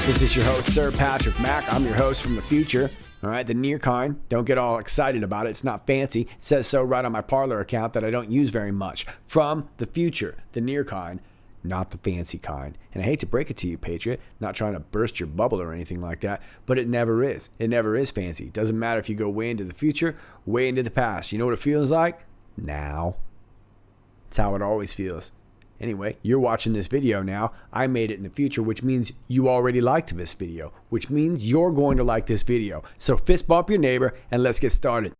This is your host, Sir Patrick Mack. I'm your host from the future. All right, the near kind. Don't get all excited about it. It's not fancy. It says so right on my Parler account that I don't use very much. From the future, the near kind, not the fancy kind. And I hate to break it to you, Patriot, not trying to burst your bubble or anything like that, but it never is. It never is fancy. It doesn't matter if you go way into the future, way into the past. You know what it feels like? Now. It's how it always feels. Anyway, you're watching this video now. I made it in the future, which means you already liked this video, which means you're going to like this video. So fist bump your neighbor and let's get started.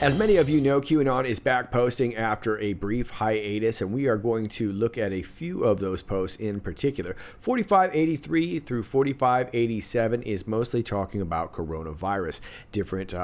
As many of you know, QAnon is back posting after a brief hiatus, and we are going to look at a few of those posts in particular. 4583 through 4587 is mostly talking about coronavirus, different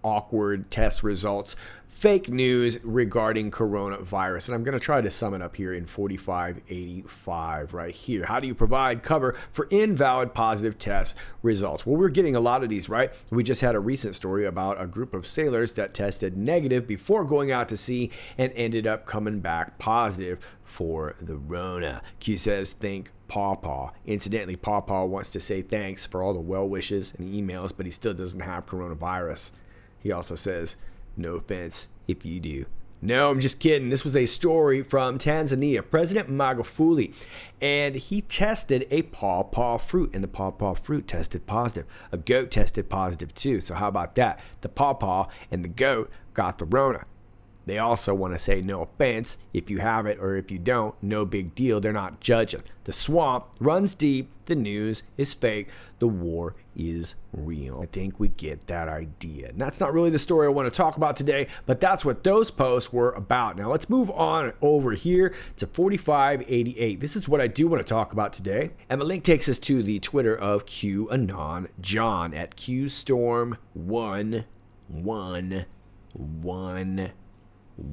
awkward test results, fake news regarding coronavirus. And I'm going to try to sum it up here in 4585 right here. How do you provide cover for invalid positive test results? Well, we're getting a lot of these, right? We just had a recent story about a group of sailors that tested negative before going out to sea and ended up coming back positive for the Rona. Q says, thank Pawpaw. Incidentally, Pawpaw wants to say thanks for all the well wishes and emails, but he still doesn't have coronavirus. He also says, no offense if you do. No, I'm just kidding. This was a story from Tanzania. President Magufuli, and he tested a pawpaw fruit, and the pawpaw fruit tested positive. A goat tested positive too. So how about that? The pawpaw and the goat got the Rona. They also want to say no offense if you have it or if you don't, no big deal. They're not judging. The swamp runs deep. The news is fake. The war is real. I think we get that idea. And that's not really the story I want to talk about today, but that's what those posts were about. Now let's move on over here to 4588. This is what I do want to talk about today. And the link takes us to the Twitter of QAnon John at QStorm111.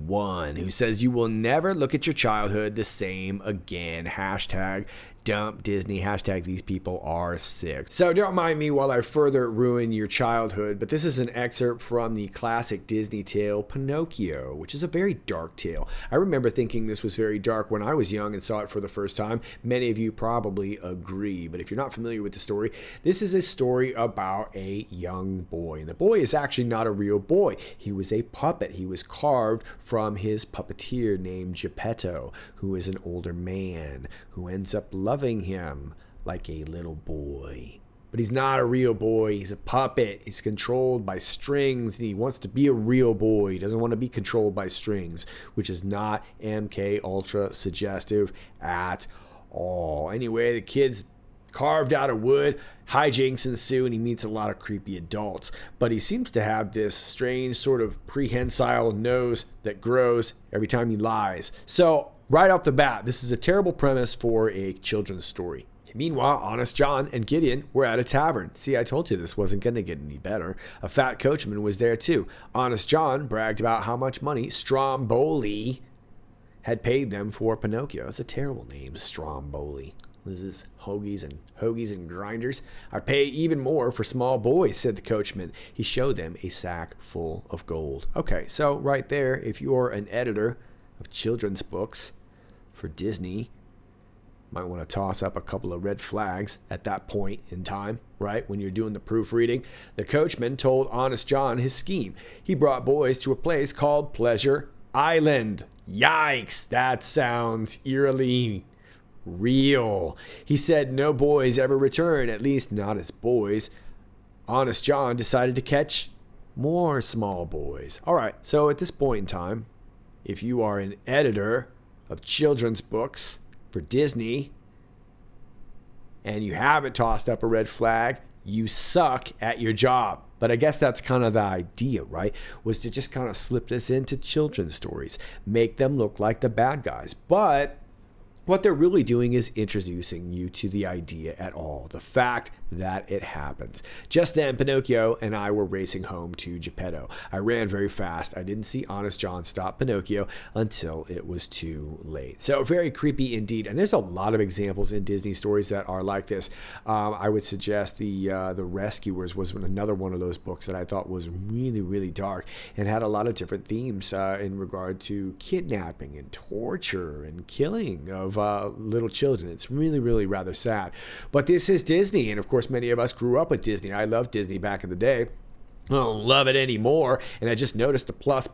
Who says you will never look at your childhood the same again. Hashtag dump Disney. Hashtag these people are sick. So don't mind me while I further ruin your childhood, but this is an excerpt from the classic Disney tale Pinocchio, which is a very dark tale. I remember thinking this was very dark when I was young and saw it for the first time. Many of you probably agree, but if you're not familiar with the story, this is a story about a young boy. And the boy is actually not a real boy. He was a puppet. He was carved from his puppeteer named Geppetto, who is an older man who ends up loving him like a little boy. But he's not a real boy. He's a puppet. He's controlled by strings. He wants to be a real boy. He doesn't want to be controlled by strings, which is not MK Ultra suggestive at all. Anyway, the kid's carved out of wood. Hijinks ensue, and he meets a lot of creepy adults. But he seems to have this strange sort of prehensile nose that grows every time he lies. So right off the bat, this is a terrible premise for a children's story. Meanwhile, Honest John and Gideon were at a tavern. See, I told you this wasn't going to get any better. A fat coachman was there too. Honest John bragged about how much money Stromboli had paid them for Pinocchio. It's a terrible name, Stromboli. This is hoagies and grinders. I pay even more for small boys, said the coachman. He showed them a sack full of gold. Okay, so right there, if you're an editor of children's books for Disney, might want to toss up a couple of red flags at that point in time, right? When you're doing the proofreading. The coachman told Honest John his scheme. He brought boys to a place called Pleasure Island. Yikes, that sounds eerily real. He said no boys ever return, at least not as boys. Honest John decided to catch more small boys. All right, so at this point in time, if you are an editor of children's books for Disney and you haven't tossed up a red flag, you suck at your job. But I guess that's kind of the idea, right? Was to just kind of slip this into children's stories, make them look like the bad guys. But what they're really doing is introducing you to the idea at all, the fact that it happens. Just then, Pinocchio and I were racing home to Geppetto. I ran very fast. I didn't see Honest John stop Pinocchio until it was too late. So very creepy indeed. And there's a lot of examples in Disney stories that are like this. I would suggest the Rescuers was another one of those books that I thought was really, really dark and had a lot of different themes in regard to kidnapping and torture and killing of little children. It's really, really rather sad. But this is Disney, and of course many of us grew up with Disney. I loved Disney back in the day. I don't love it anymore, and I just noticed the plus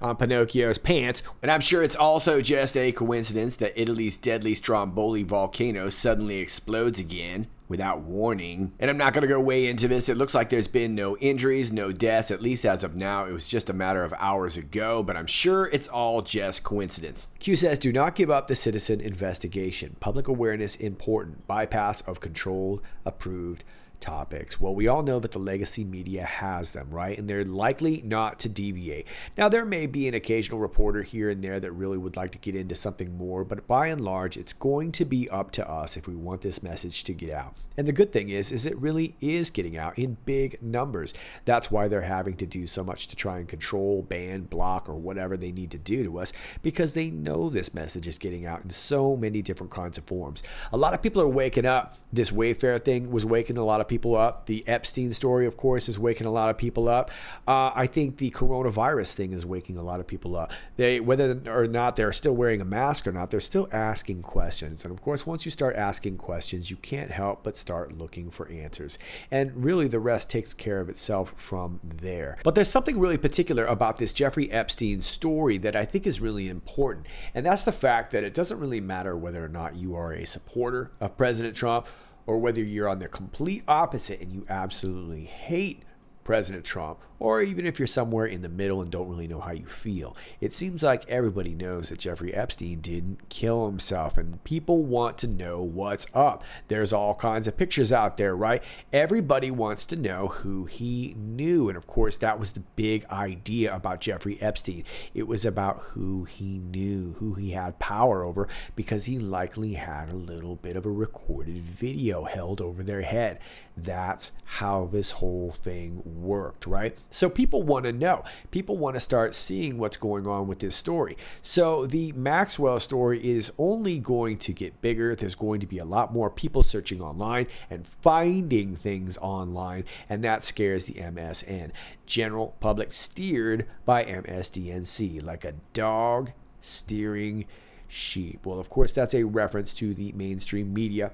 on Pinocchio's pants. And I'm sure it's also just a coincidence that Italy's deadly Stromboli volcano suddenly explodes again without warning. And I'm not going to go way into this. It looks like there's been no injuries, no deaths, at least as of now. It was just a matter of hours ago, but I'm sure it's all just coincidence. Q says, do not give up the citizen investigation. Public awareness important. Bypass of controlled, approved topics. Well, we all know that the legacy media has them, right? And they're likely not to deviate. Now, there may be an occasional reporter here and there that really would like to get into something more, but by and large, it's going to be up to us if we want this message to get out. And the good thing is it really is getting out in big numbers. That's why they're having to do so much to try and control, ban, block, or whatever they need to do to us, because they know this message is getting out in so many different kinds of forms. A lot of people are waking up. This Wayfair thing was waking a lot of people up. The Epstein story, of course, is waking a lot of people up. I think the coronavirus thing is waking a lot of people up. Whether or not they're still wearing a mask or not, they're still asking questions. And of course, once you start asking questions, you can't help but start looking for answers. And really, the rest takes care of itself from there. But there's something really particular about this Jeffrey Epstein story that I think is really important. And that's the fact that it doesn't really matter whether or not you are a supporter of President Trump, or whether you're on the complete opposite and you absolutely hate President Trump, or even if you're somewhere in the middle and don't really know how you feel. It seems like everybody knows that Jeffrey Epstein didn't kill himself, and people want to know what's up. There's all kinds of pictures out there, right? Everybody wants to know who he knew, and of course that was the big idea about Jeffrey Epstein. It was about who he knew, who he had power over, because he likely had a little bit of a recorded video held over their head. That's how this whole thing worked, right? So people want to know. People want to start seeing what's going on with this story. So the Maxwell story is only going to get bigger. There's going to be a lot more people searching online and finding things online, and that scares the MSN. General public steered by MSDNC, like a dog steering sheep. Well, of course, that's a reference to the mainstream media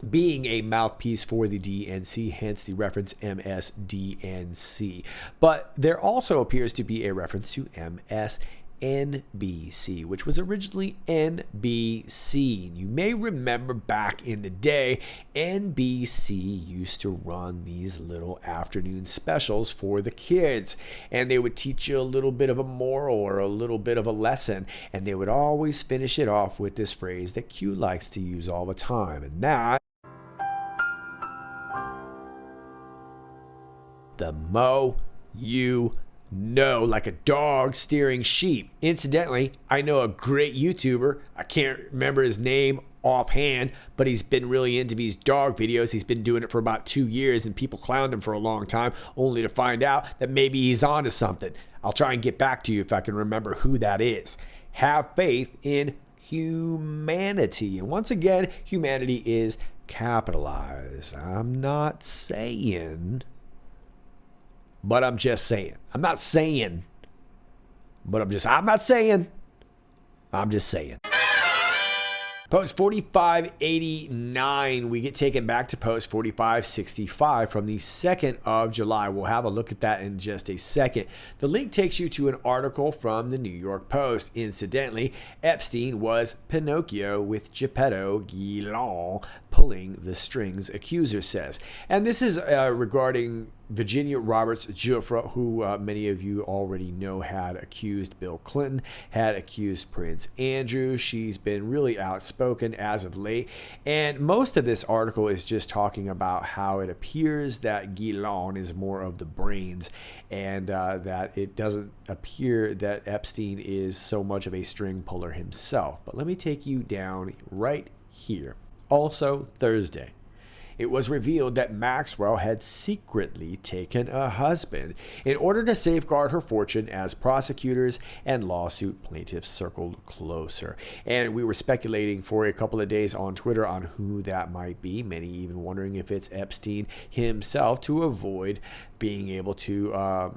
being a mouthpiece for the DNC, hence the reference MSDNC. But there also appears to be a reference to MSNBC, which was originally NBC. You may remember back in the day, NBC used to run these little afternoon specials for the kids, and they would teach you a little bit of a moral or a little bit of a lesson, and they would always finish it off with this phrase that Q likes to use all the time, and that the mo you know, like a dog steering sheep. Incidentally, I know a great YouTuber. I can't remember his name offhand, but he's been really into these dog videos. He's been doing it for about 2 years, and people clowned him for a long time, only to find out that maybe he's onto something. I'll try and get back to you if I can remember who that is. Have faith in humanity. And once again, humanity is capitalized. I'm not saying, but I'm just saying. I'm not saying, but I'm just saying. Post 4589, we get taken back to post 4565 from the 2nd of July. We'll have a look at that in just a second. The link takes you to an article from the New York Post. Incidentally, Epstein was Pinocchio with Geppetto Guillaume pulling the strings, accuser says. And this is regarding Virginia Roberts Giuffre, who many of you already know had accused Bill Clinton, had accused Prince Andrew. She's been really outspoken as of late. And most of this article is just talking about how it appears that Guillaume is more of the brains, and that it doesn't appear that Epstein is so much of a string puller himself. But let me take you down right here. Also Thursday, it was revealed that Maxwell had secretly taken a husband in order to safeguard her fortune as prosecutors and lawsuit plaintiffs circled closer. And we were speculating for a couple of days on Twitter on who that might be, many even wondering if it's Epstein himself, to avoid being able to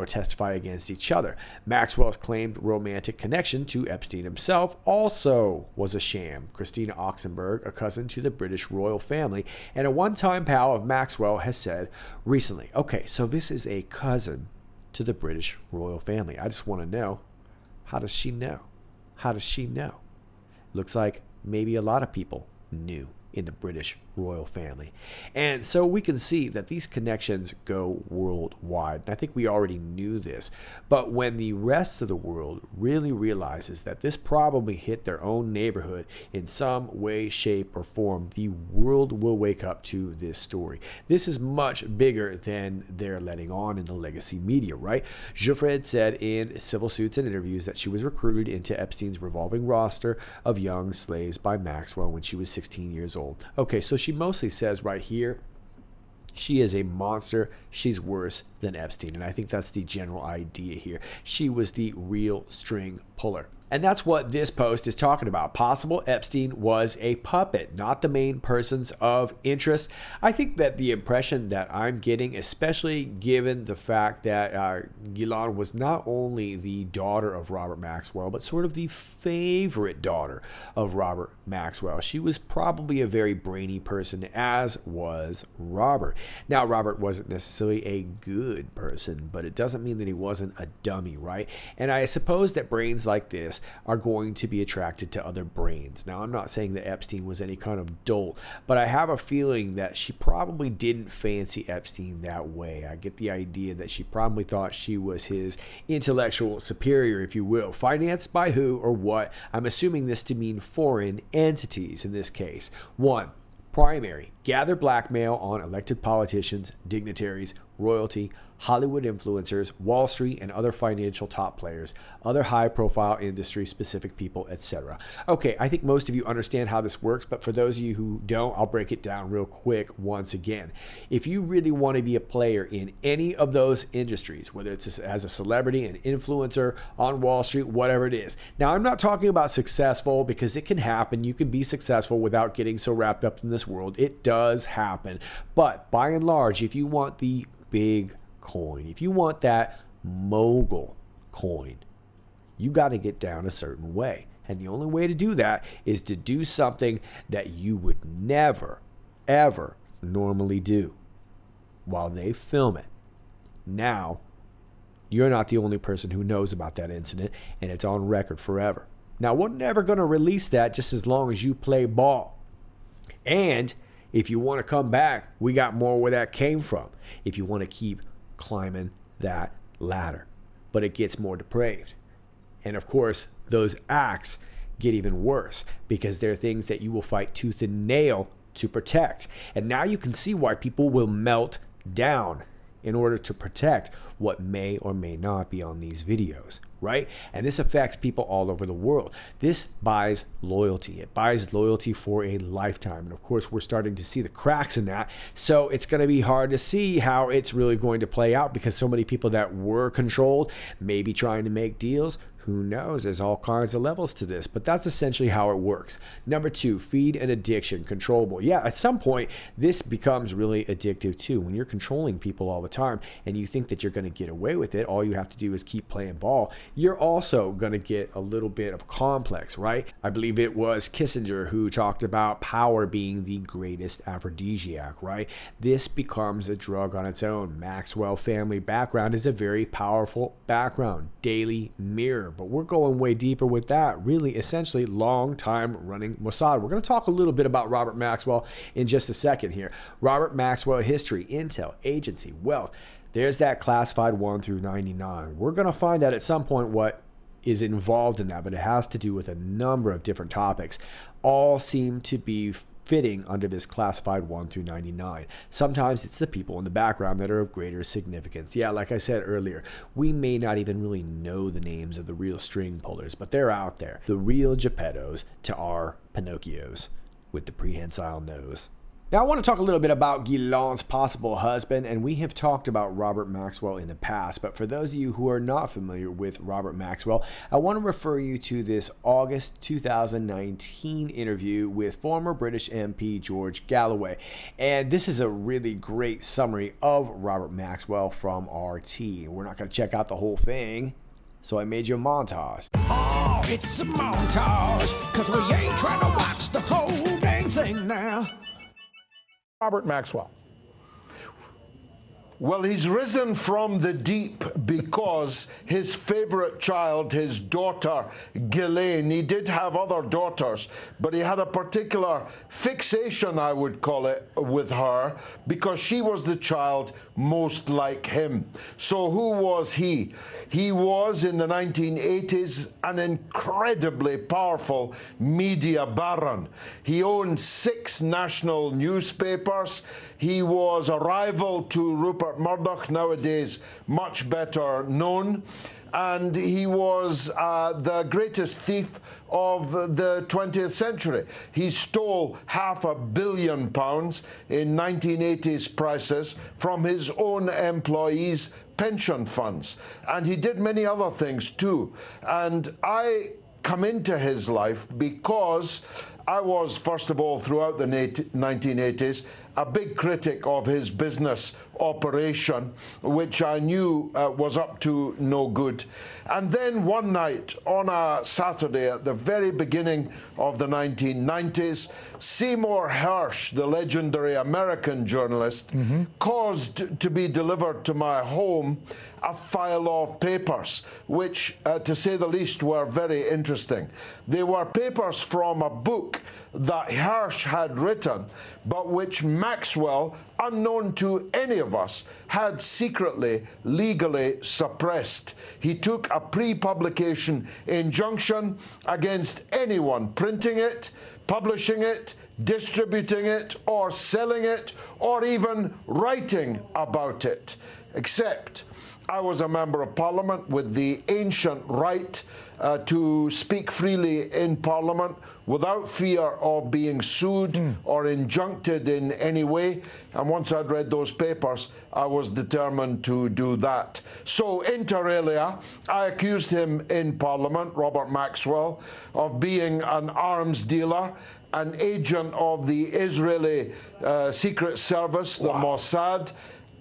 testify against each other. Maxwell's claimed romantic connection to Epstein himself also was a sham. Christina Oxenberg, a cousin to the British royal family and a one-time pal of Maxwell, has said recently, okay, so this is a cousin to the British royal family. I just want to know, how does she know? How does she know? Looks like maybe a lot of people knew in the British royal family. And so we can see that these connections go worldwide. And I think we already knew this. But when the rest of the world really realizes that this probably hit their own neighborhood in some way, shape, or form, the world will wake up to this story. This is much bigger than they're letting on in the legacy media, right? Giuffre said in Civil Suits and Interviews that she was recruited into Epstein's revolving roster of young slaves by Maxwell when she was 16 years old. Okay, so she mostly says right here, she is a monster. She's worse than Epstein. And I think that's the general idea here. She was the real string puller. And that's what this post is talking about. Possible Epstein was a puppet, not the main persons of interest. I think that the impression that I'm getting, especially given the fact that Guillaume was not only the daughter of Robert Maxwell, but sort of the favorite daughter of Robert Maxwell. She was probably a very brainy person, as was Robert. Now, Robert wasn't necessarily a good person, but it doesn't mean that he wasn't a dummy, right? And I suppose that brains like this are going to be attracted to other brains. Now, I'm not saying that Epstein was any kind of dolt, but I have a feeling that she probably didn't fancy Epstein that way. I get the idea that she probably thought she was his intellectual superior, if you will. Financed by who or what? I'm assuming this to mean foreign entities in this case. 1. Primary, gather blackmail on elected politicians, dignitaries, royalty, Hollywood influencers, Wall Street, and other financial top players, other high-profile industry-specific people, etc. Okay, I think most of you understand how this works, but for those of you who don't, I'll break it down real quick once again. If you really want to be a player in any of those industries, whether it's as a celebrity, an influencer, on Wall Street, whatever it is. Now, I'm not talking about successful, because it can happen. You can be successful without getting so wrapped up in this world. It does happen. But by and large, if you want the big coin, if you want that mogul coin, you got to get down a certain way. And the only way to do that is to do something that you would never, ever normally do while they film it. Now, you're not the only person who knows about that incident, and it's on record forever. Now, we're never going to release that just as long as you play ball. And if you want to come back, we got more where that came from. If you want to keep climbing that ladder. But it gets more depraved. And of course, those acts get even worse because they're things that you will fight tooth and nail to protect. And now you can see why people will melt down in order to protect what may or may not be on these videos, right? And this affects people all over the world. This buys loyalty. It buys loyalty for a lifetime. And of course, we're starting to see the cracks in that. So it's going to be hard to see how it's really going to play out because so many people that were controlled may be trying to make deals. Who knows? There's all kinds of levels to this, but that's essentially how it works. Number 2, feed an addiction, controllable. Yeah, at some point, this becomes really addictive too. When you're controlling people all the time and you think that you're going to get away with it, all you have to do is keep playing ball. You're also going to get a little bit of complex, right? I believe it was Kissinger who talked about power being the greatest aphrodisiac, right? This becomes a drug on its own. Maxwell family background is a very powerful background. Daily Mirror, here, but we're going way deeper with that. Really, essentially, long time running Mossad. We're going to talk a little bit about Robert Maxwell in just a second here. Robert Maxwell history, intel, agency, wealth. There's that classified 1 through 99. We're going to find out at some point what is involved in that, but it has to do with a number of different topics. All seem to be fitting under this classified 1 through 99. Sometimes it's the people in the background that are of greater significance. Yeah, like I said earlier, we may not even really know the names of the real string pullers, but they're out there. The real Geppettos to our Pinocchios with the prehensile nose. Now, I want to talk a little bit about Guillain's possible husband, and we have talked about Robert Maxwell in the past, but for those of you who are not familiar with Robert Maxwell, I want to refer you to this August 2019 interview with former British MP George Galloway, and this is a really great summary of Robert Maxwell from RT. We're not going to check out the whole thing, so I made you a montage. Oh, it's a montage, because we ain't trying to watch the whole dang thing now. Robert Maxwell. Well, he's risen from the deep because his favorite child, his daughter, Ghislaine, he did have other daughters, but he had a particular fixation, I would call it, with her because she was the child most like him. So who was he? He was, in the 1980s, an incredibly powerful media baron. He owned 6 national newspapers. He was a rival to Rupert Murdoch, nowadays much better known, and he was the greatest thief of the 20th century. He stole £500 million in 1980s prices from his own employees' pension funds, and he did many other things too. And I come into his life because I was, first of all, throughout the 1980s, a big critic of his business operation, which I knew was up to no good. And then one night on a Saturday at the very beginning of the 1990s, Seymour Hersh, the legendary American journalist, caused to be delivered to my home a file of papers, which, to say the least, were very interesting. They were papers from a book that Hersh had written, but which Maxwell, unknown to any of us, had secretly, legally suppressed. He took a pre-publication injunction against anyone printing it, publishing it, distributing it, or selling it, or even writing about it, except I was a member of Parliament with the ancient right to speak freely in Parliament without fear of being sued or injuncted in any way. And once I'd read those papers, I was determined to do that. So, inter alia, I accused him in Parliament, Robert Maxwell, of being an arms dealer, an agent of the Israeli Secret Service, the Mossad,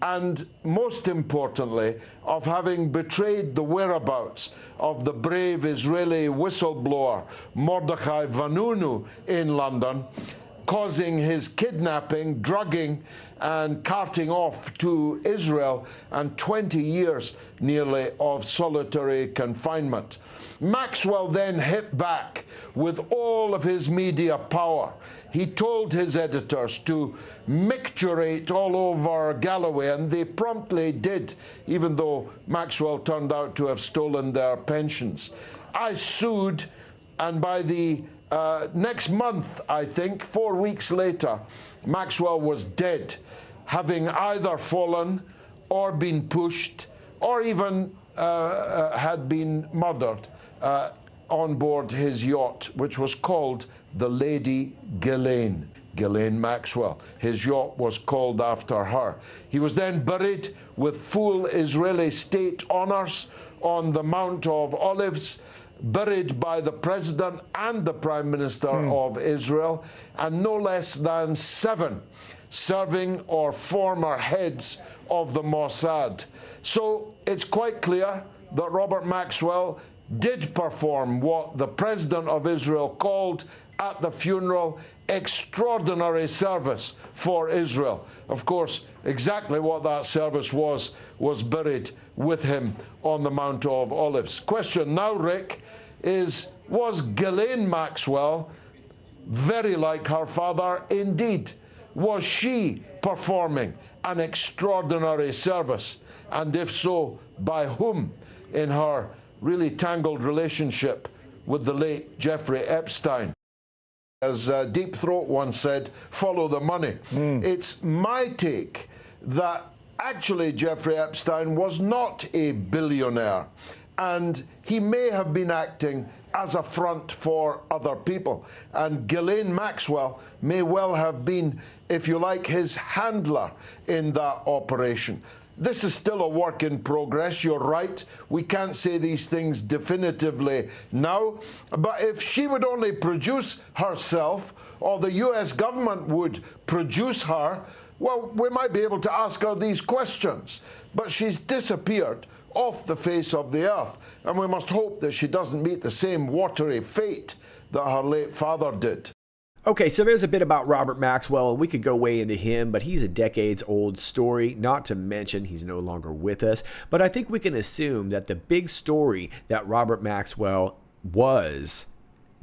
and most importantly, of having betrayed the whereabouts of the brave Israeli whistleblower Mordechai Vanunu in London, causing his kidnapping, drugging, and carting off to Israel, and 20 years nearly of solitary confinement. Maxwell then hit back with all of his media power. He told his editors to micturate all over Galloway, and they promptly did, even though Maxwell turned out to have stolen their pensions. I sued, and by the next month, I think, 4 weeks later, Maxwell was dead, having either fallen or been pushed or even had been murdered on board his yacht, which was called the Lady Ghislaine. Ghislaine Maxwell. His yacht was called after her. He was then buried with full Israeli state honors on the Mount of Olives, buried by the President and the Prime Minister of Israel, and no less than 7 serving or former heads of the Mossad. So it's quite clear that Robert Maxwell did perform what the President of Israel called at the funeral. Extraordinary service for Israel. Of course, exactly what that service was buried with him on the Mount of Olives. Question now, Rick, is, was Ghislaine Maxwell very like her father indeed? Was she performing an extraordinary service? And if so, by whom in her really tangled relationship with the late Jeffrey Epstein? As Deep Throat once said, follow the money. It's my take that actually Jeffrey Epstein was not a billionaire, and he may have been acting as a front for other people. And Ghislaine Maxwell may well have been, if you like, his handler in that operation. This is still a work in progress, you're right. We can't say these things definitively now. But if she would only produce herself, or the US government would produce her, well, we might be able to ask her these questions. But she's disappeared off the face of the earth, and we must hope that she doesn't meet the same watery fate that her late father did. Okay, so there's a bit about Robert Maxwell, and we could go way into him, but he's a decades-old story, not to mention he's no longer with us. But I think we can assume that the big story that Robert Maxwell was,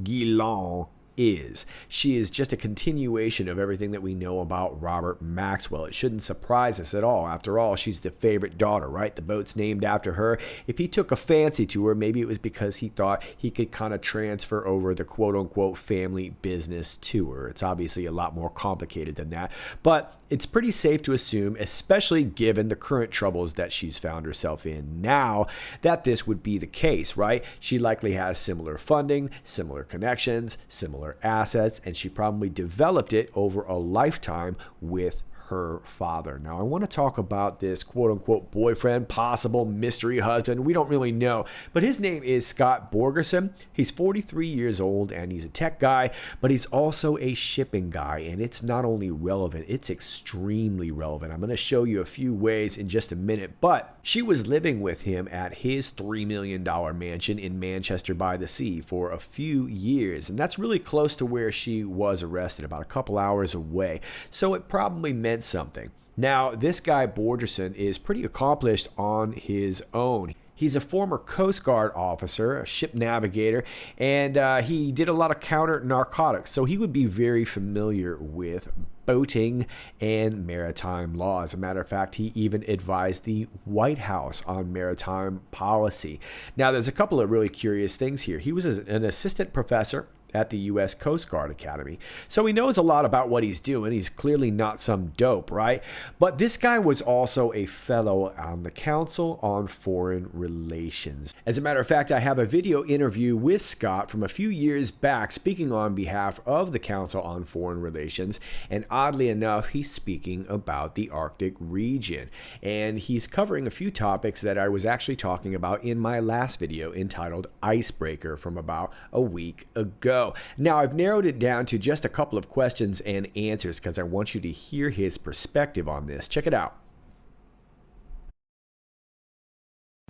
Ghislaine is. She is just a continuation of everything that we know about Robert Maxwell. It shouldn't surprise us at all. After all, she's the favorite daughter, right? The boat's named after her. If he took a fancy to her, maybe it was because he thought he could kind of transfer over the quote-unquote family business to her. It's obviously a lot more complicated than that, but it's pretty safe to assume, especially given the current troubles that she's found herself in now, that this would be the case, right? She likely has similar funding, similar connections, similar assets, and she probably developed it over a lifetime with her father. Now, I want to talk about this quote-unquote boyfriend, possible mystery husband. We don't really know, but his name is Scott Borgerson. He's 43 years old, and he's a tech guy, but he's also a shipping guy, and it's not only relevant, it's extremely relevant. I'm going to show you a few ways in just a minute, but she was living with him at his $3 million mansion in Manchester by the Sea for a few years, and that's really close to where she was arrested, about a couple hours away, so it probably meant something. Now, this guy Borgerson is pretty accomplished on his own. He's a former Coast Guard officer, a ship navigator, and he did a lot of counter narcotics, so he would be very familiar with boating and maritime law. As a matter of fact, he even advised the White House on maritime policy. Now, there's a couple of really curious things here. He was an assistant professor at the U.S. Coast Guard Academy. So he knows a lot about what he's doing. He's clearly not some dope, right? But this guy was also a fellow on the Council on Foreign Relations. As a matter of fact, I have a video interview with Scott from a few years back speaking on behalf of the Council on Foreign Relations, and oddly enough, he's speaking about the Arctic region. And he's covering a few topics that I was actually talking about in my last video entitled Icebreaker from about a week ago. Now, I've narrowed it down to just a couple of questions and answers because I want you to hear his perspective on this. Check it out.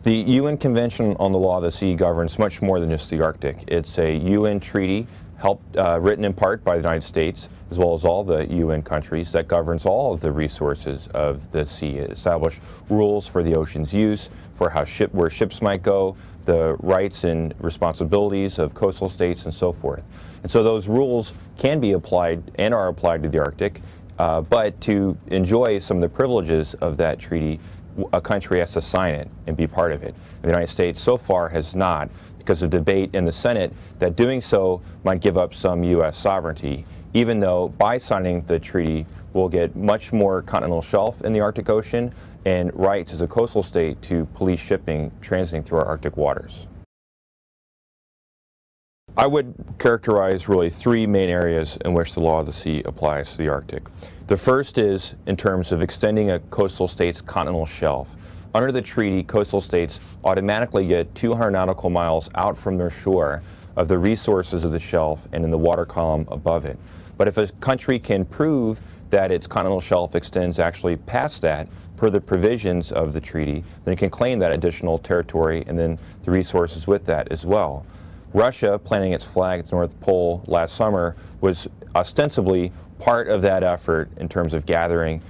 The UN Convention on the Law of the Sea governs much more than just the Arctic. It's a UN treaty written in part by the United States, as well as all the UN countries, that governs all of the resources of the sea. It establishes rules for the ocean's use, for where ships might go, the rights and responsibilities of coastal states, and so forth. And so those rules can be applied and are applied to the Arctic, but to enjoy some of the privileges of that treaty, a country has to sign it and be part of it. And the United States so far has not, because of debate in the Senate that doing so might give up some U.S. sovereignty, even though by signing the treaty we'll get much more continental shelf in the Arctic Ocean and rights as a coastal state to police shipping transiting through our Arctic waters. I would characterize really three main areas in which the law of the sea applies to the Arctic. The first is in terms of extending a coastal state's continental shelf. Under the treaty, coastal states automatically get 200 nautical miles out from their shore of the resources of the shelf and in the water column above it. But if a country can prove that its continental shelf extends actually past that, per the provisions of the treaty, then it can claim that additional territory and then the resources with that as well. Russia planting its flag at the North Pole last summer was ostensibly part of that effort in terms of gathering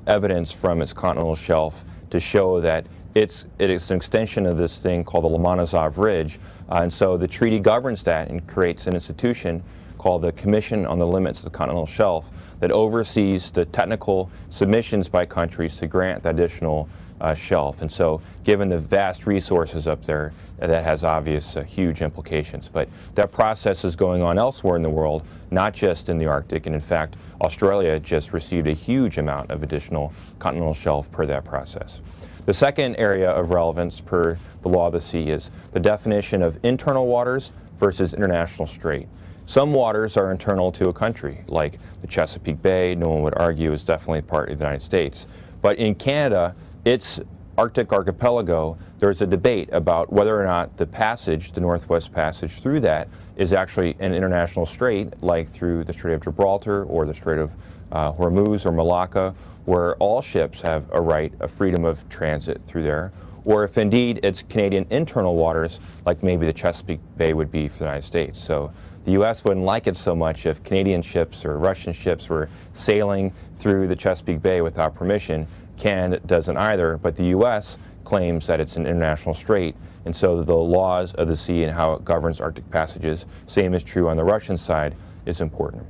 evidence from its continental shelf to show that it's an extension of this thing called the Lomonosov Ridge. And so the treaty governs that and creates an institution called the Commission on the Limits of the Continental Shelf that oversees the technical submissions by countries to grant the additional shelf. And so given the vast resources up there, that has obvious huge implications. But that process is going on elsewhere in the world, not just in the Arctic. And in fact, Australia just received a huge amount of additional continental shelf per that process. The second area of relevance per the law of the sea is the definition of internal waters versus international strait. Some waters are internal to a country, like the Chesapeake Bay, no one would argue is definitely part of the United States. But in Canada, its Arctic archipelago, there's a debate about whether or not the passage, the Northwest Passage through that, is actually an international strait, like through the Strait of Gibraltar or the Strait of Hormuz or Malacca, where all ships have a right of freedom of transit through there, or if indeed it's Canadian internal waters, like maybe the Chesapeake Bay would be for the United States. So the U.S. wouldn't like it so much if Canadian ships or Russian ships were sailing through the Chesapeake Bay without permission. Canada doesn't either, but the U.S. claims that it's an international strait, and so the laws of the sea and how it governs Arctic passages, same is true on the Russian side, is important.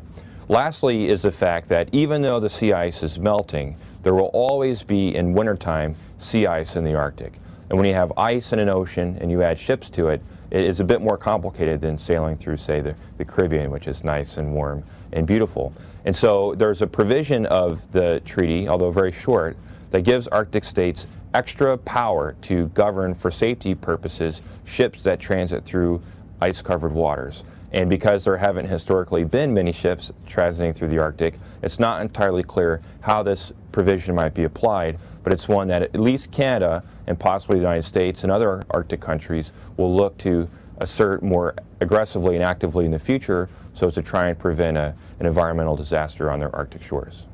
Lastly is the fact that even though the sea ice is melting, there will always be, in wintertime, sea ice in the Arctic. And when you have ice in an ocean and you add ships to it, it is a bit more complicated than sailing through, say, the Caribbean, which is nice and warm and beautiful. And so there's a provision of the treaty, although very short, that gives Arctic states extra power to govern for safety purposes ships that transit through ice-covered waters. And because there haven't historically been many ships transiting through the Arctic, it's not entirely clear how this provision might be applied, but it's one that at least Canada and possibly the United States and other Arctic countries will look to assert more aggressively and actively in the future so as to try and prevent an environmental disaster on their Arctic shores.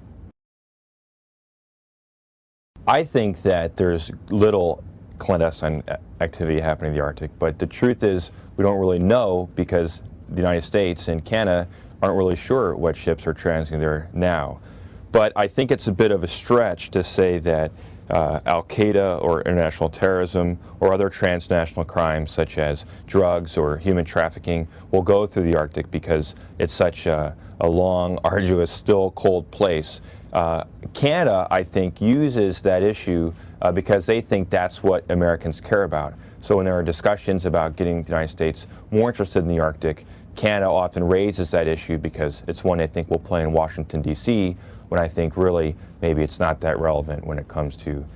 I think that there's little clandestine activity happening in the Arctic, but the truth is we don't really know because the United States and Canada aren't really sure what ships are transiting there now. But I think it's a bit of a stretch to say that Al-Qaeda or international terrorism or other transnational crimes such as drugs or human trafficking will go through the Arctic because it's such a long, arduous, still cold place. Canada, I think, uses that issue because they think that's what Americans care about. So when there are discussions about getting the United States more interested in the Arctic, Canada often raises that issue because it's one they think will play in Washington, D.C., when I think really maybe it's not that relevant when it comes to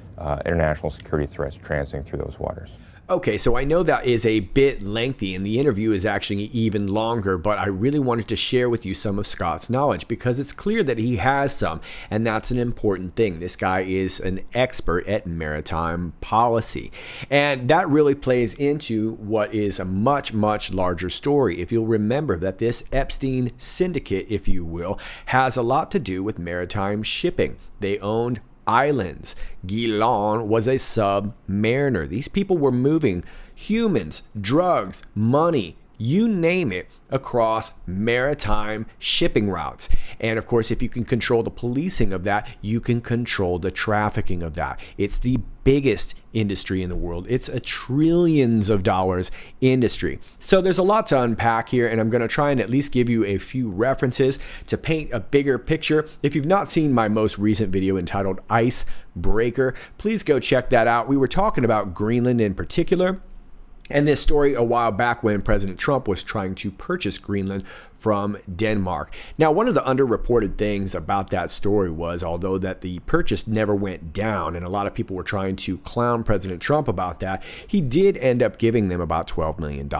international security threats transiting through those waters. Okay, so I know that is a bit lengthy and the interview is actually even longer, but I really wanted to share with you some of Scott's knowledge because it's clear that he has some, and that's an important thing. This guy is an expert at maritime policy, and that really plays into what is a much, much larger story. If you'll remember that this Epstein syndicate, if you will, has a lot to do with maritime shipping. They owned islands. Guilon was a submariner. These people were moving humans, drugs, money, you name it, across maritime shipping routes. And of course, if you can control the policing of that, you can control the trafficking of that. It's the biggest industry in the world. It's a trillions of dollars industry. So there's a lot to unpack here, and I'm going to try and at least give you a few references to paint a bigger picture. If you've not seen my most recent video entitled Icebreaker, please go check that out. We were talking about Greenland in particular, and this story a while back when President Trump was trying to purchase Greenland from Denmark. Now, one of the underreported things about that story was, although that the purchase never went down, and a lot of people were trying to clown President Trump about that, he did end up giving them about $12 million.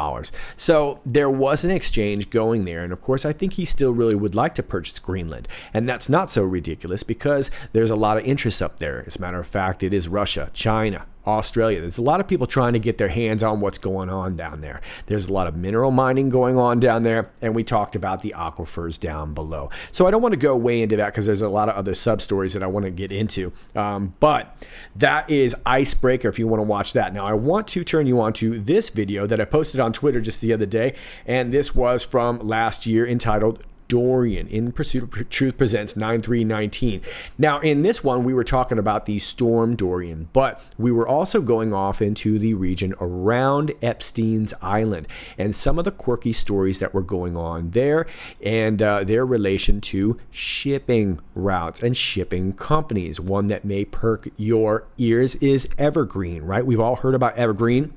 So there was an exchange going there, and of course, I think he still really would like to purchase Greenland. And that's not so ridiculous because there's a lot of interest up there. As a matter of fact, it is Russia, China, Australia. There's a lot of people trying to get their hands on what's going on down there. There's a lot of mineral mining going on down there, and we talked about the aquifers down below. So I don't want to go way into that because there's a lot of other sub-stories that I want to get into. But that is Icebreaker if you want to watch that. Now, I want to turn you on to this video that I posted on Twitter just the other day, and this was from last year entitled Dorian in Pursuit of Truth Presents 9319. Now, in this one, we were talking about the storm Dorian, but we were also going off into the region around Epstein's Island and some of the quirky stories that were going on there and their relation to shipping routes and shipping companies. One that may perk your ears is Evergreen, right? We've all heard about Evergreen.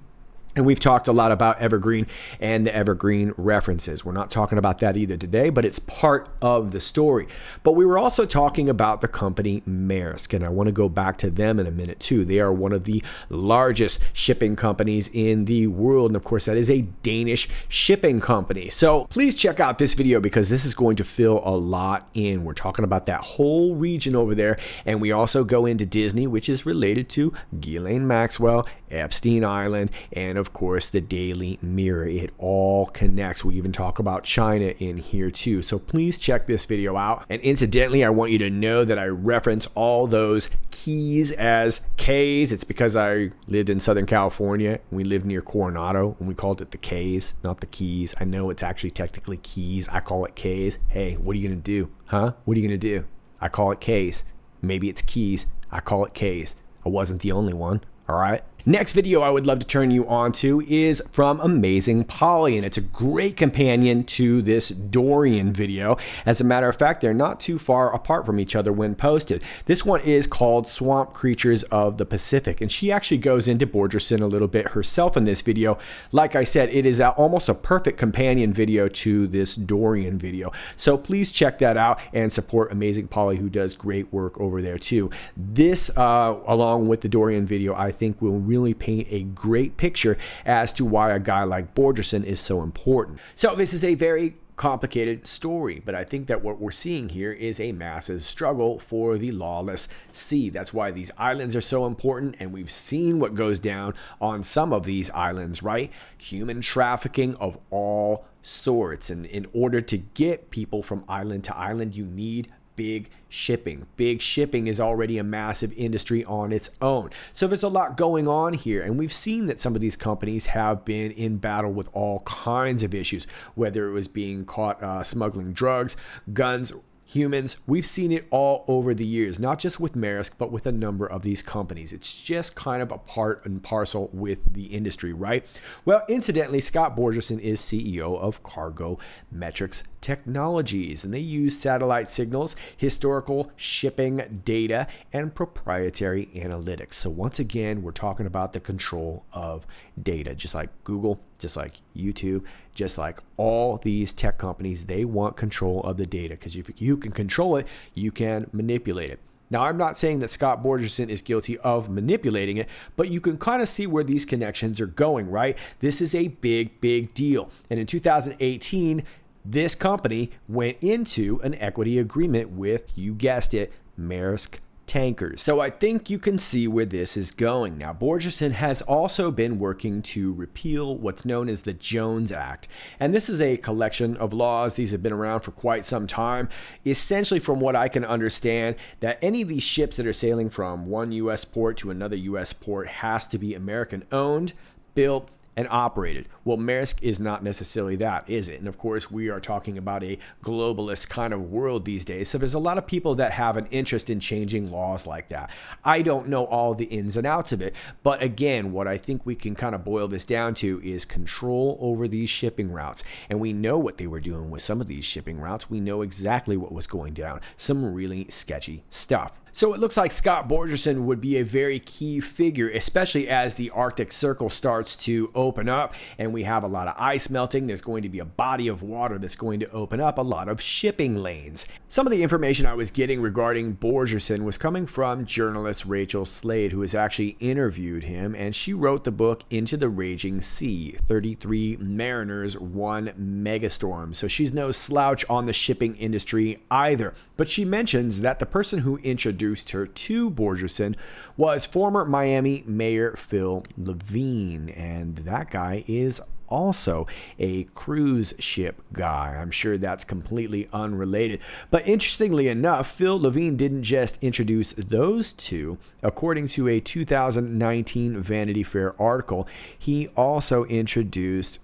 And we've talked a lot about Evergreen and the Evergreen references. We're not talking about that either today, but it's part of the story. But we were also talking about the company Maersk, and I want to go back to them in a minute too. They are one of the largest shipping companies in the world, and of course that is a Danish shipping company. So please check out this video because this is going to fill a lot in. We're talking about that whole region over there, and we also go into Disney, which is related to Ghislaine Maxwell, Epstein Island, and of course the Daily Mirror. It all connects. We even talk about China in here too. So please check this video out. And incidentally, I want you to know that I reference all those keys as K's. It's because I lived in Southern California. We lived near Coronado and we called it the K's, not the Keys. I know it's actually technically Keys. I call it K's. Hey, what are you gonna do? Huh? What are you gonna do? I call it K's. Maybe it's Keys. I call it K's. I wasn't the only one. All right. Next video I would love to turn you on to is from Amazing Polly, and it's a great companion to this Dorian video. As a matter of fact, they're not too far apart from each other when posted. This one is called Swamp Creatures of the Pacific, and she actually goes into Borgerson a little bit herself in this video. Like I said, it is almost a perfect companion video to this Dorian video. So please check that out and support Amazing Polly, who does great work over there too. This, along with the Dorian video, I think will really paint a great picture as to why a guy like Borgerson is so important. So this is a very complicated story, but I think that what we're seeing here is a massive struggle for the lawless sea. That's why these islands are so important, and we've seen what goes down on some of these islands, right? Human trafficking of all sorts, and in order to get people from island to island, you need big shipping. Big shipping is already a massive industry on its own. So there's a lot going on here, and we've seen that some of these companies have been in battle with all kinds of issues, whether it was being caught smuggling drugs, guns, humans. We've seen it all over the years, not just with Maersk, but with a number of these companies. It's just kind of a part and parcel with the industry, right? Well, incidentally, Scott Borgerson is CEO of Cargo Metrics Technologies, and they use satellite signals, historical shipping data, and proprietary analytics. So once again, we're talking about the control of data, just like Google, just like YouTube, just like all these tech companies. They want control of the data because if you can control it, you can manipulate it. Now, I'm not saying that Scott Borgerson is guilty of manipulating it, but you can kind of see where these connections are going, right? This is a big, big deal. And in 2018, this company went into an equity agreement with, you guessed it, Maersk Tankers. So I think you can see where this is going. Now, Borgerson has also been working to repeal what's known as the Jones Act. And this is a collection of laws. These have been around for quite some time. Essentially, from what I can understand, that any of these ships that are sailing from one U.S. port to another U.S. port has to be American owned, built, and operated. Well, Maersk is not necessarily that, is it? And of course, we are talking about a globalist kind of world these days. So there's a lot of people that have an interest in changing laws like that. I don't know all the ins and outs of it. But again, what I think we can kind of boil this down to is control over these shipping routes. And we know what they were doing with some of these shipping routes. We know exactly what was going down. Some really sketchy stuff. So it looks like Scott Borgerson would be a very key figure, especially as the Arctic Circle starts to open up and we have a lot of ice melting. There's going to be a body of water that's going to open up a lot of shipping lanes. Some of the information I was getting regarding Borgerson was coming from journalist Rachel Slade, who has actually interviewed him, and she wrote the book Into the Raging Sea, 33 Mariners, 1 Megastorm. So she's no slouch on the shipping industry either. But she mentions that the person who introduced introduced her to Borgerson was former Miami Mayor Phil Levine, and that guy is also a cruise ship guy. I'm sure that's completely unrelated. But interestingly enough, Phil Levine didn't just introduce those two. According to a 2019 Vanity Fair article, he also introduced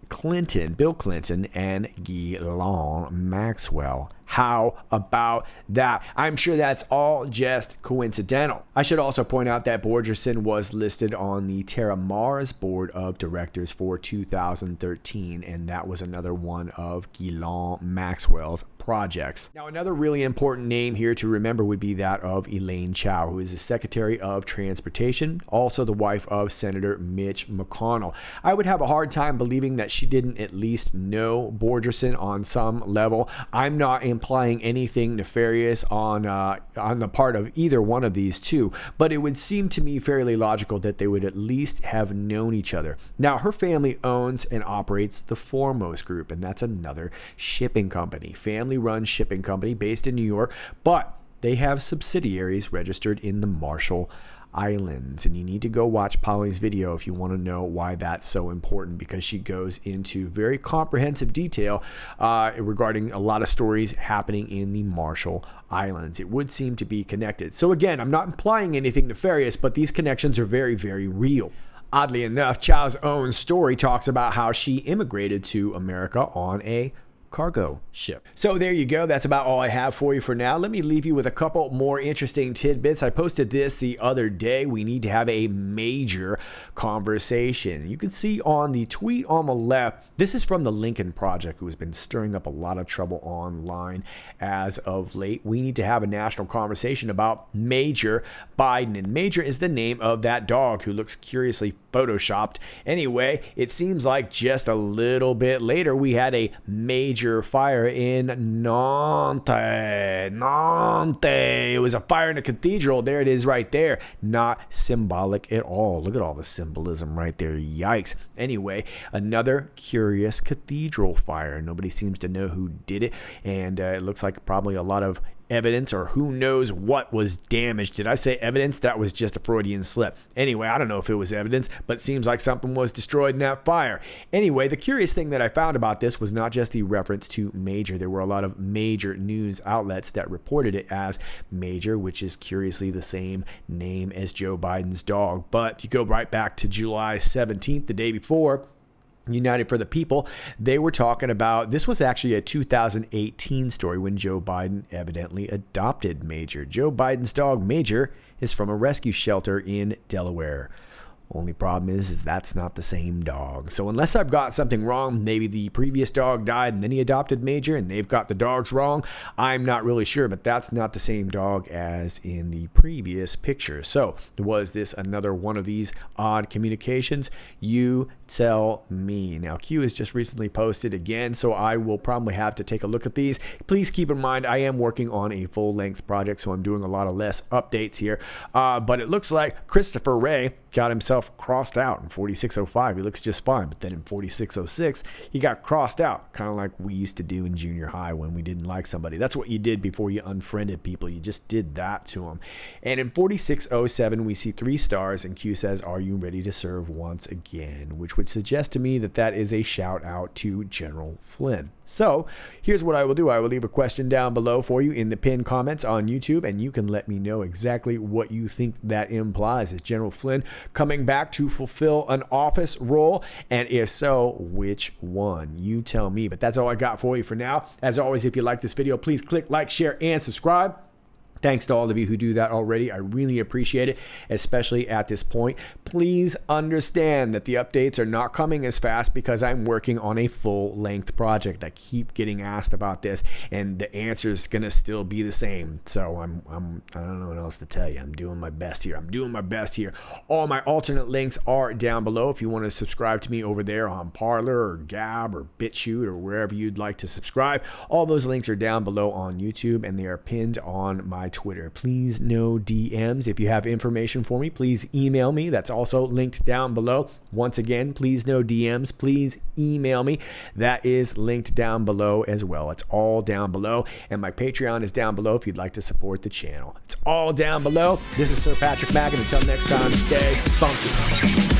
Bill Clinton, and Ghislaine Maxwell. How about that? I'm sure that's all just coincidental. I should also point out that Borgerson was listed on the Terra Mars board of directors for 2013, and that was another one of Ghislaine Maxwell's projects. Now, another really important name here to remember would be that of Elaine Chao, who is the Secretary of Transportation, also the wife of Senator Mitch McConnell. I would have a hard time believing that she didn't at least know Borgerson on some level. I'm not implying anything nefarious on the part of either one of these two, but it would seem to me fairly logical that they would at least have known each other. Now, her family owns and operates the Foremost Group, and that's another shipping company, family-run shipping company based in New York, but they have subsidiaries registered in the Marshall Islands. And you need to go watch Polly's video if you want to know why that's so important, because she goes into very comprehensive detail regarding a lot of stories happening in the Marshall Islands. It would seem to be connected. So again, I'm not implying anything nefarious, but these connections are very, very real. Oddly enough, Chao's own story talks about how she immigrated to America on a cargo ship. So there you go. That's about all I have for you for now. Let me leave you with a couple more interesting tidbits. I posted this the other day. We need to have a major conversation. You can see on the tweet on the left, this is from the Lincoln Project, who has been stirring up a lot of trouble online as of late. We need to have a national conversation about Major Biden. And Major is the name of that dog who looks curiously photoshopped. Anyway, it seems like just a little bit later, we had a major fire in Nantes. It was a fire in a cathedral. There it is right there. Not symbolic at all. Look at all the symbolism right there. Yikes. Anyway, another curious cathedral fire. Nobody seems to know who did it, and it looks like probably a lot of evidence, or who knows what was damaged. Did I say evidence? That was just a Freudian slip. Anyway, I don't know if it was evidence, but it seems like something was destroyed in that fire. Anyway, the curious thing that I found about this was not just the reference to Major. There were a lot of major news outlets that reported it as Major, which is curiously the same name as Joe Biden's dog. But you go right back to July 17th, the day before, United for the People, they were talking about, this was actually a 2018 story when Joe Biden evidently adopted Major. Joe Biden's dog, Major, is from a rescue shelter in Delaware. Only problem is that's not the same dog. So unless I've got something wrong, maybe the previous dog died and then he adopted Major and they've got the dogs wrong. I'm not really sure, but that's not the same dog as in the previous picture. So was this another one of these odd communications? You tell me. Now, Q has just recently posted again, so I will probably have to take a look at these. Please keep in mind, I am working on a full-length project, so I'm doing a lot of less updates here. But it looks like Christopher Wray got himself crossed out in 4605. He looks just fine, but then in 4606, he got crossed out, kind of like we used to do in junior high when we didn't like somebody. That's what you did before you unfriended people. You just did that to them. And in 4607, we see 3 stars, and Q says, "Are you ready to serve once again?" Which would suggest to me that that is a shout out to General Flynn. So here's what I will do. I will leave a question down below for you in the pinned comments on YouTube, and you can let me know exactly what you think that implies. Is General Flynn coming back to fulfill an office role? And if so, which one? You tell me. But that's all I got for you for now. As always, if you like this video, please click like, share, and subscribe. Thanks to all of you who do that already. I really appreciate it, especially at this point. Please understand that the updates are not coming as fast because I'm working on a full-length project. I keep getting asked about this, and the answer is going to still be the same. So I don't know what else to tell you. I'm doing my best here. All my alternate links are down below if you want to subscribe to me over there on Parler or Gab or BitChute or wherever you'd like to subscribe. All those links are down below on YouTube, and they are pinned on my Twitter. Please no DMs. If you have information for me, please email me. That's also linked down below. Once again, please no DMs. Please email me. That is linked down below as well. It's all down below. And my Patreon is down below if you'd like to support the channel. It's all down below. This is Sir Patrick Mack, and until next time, stay funky.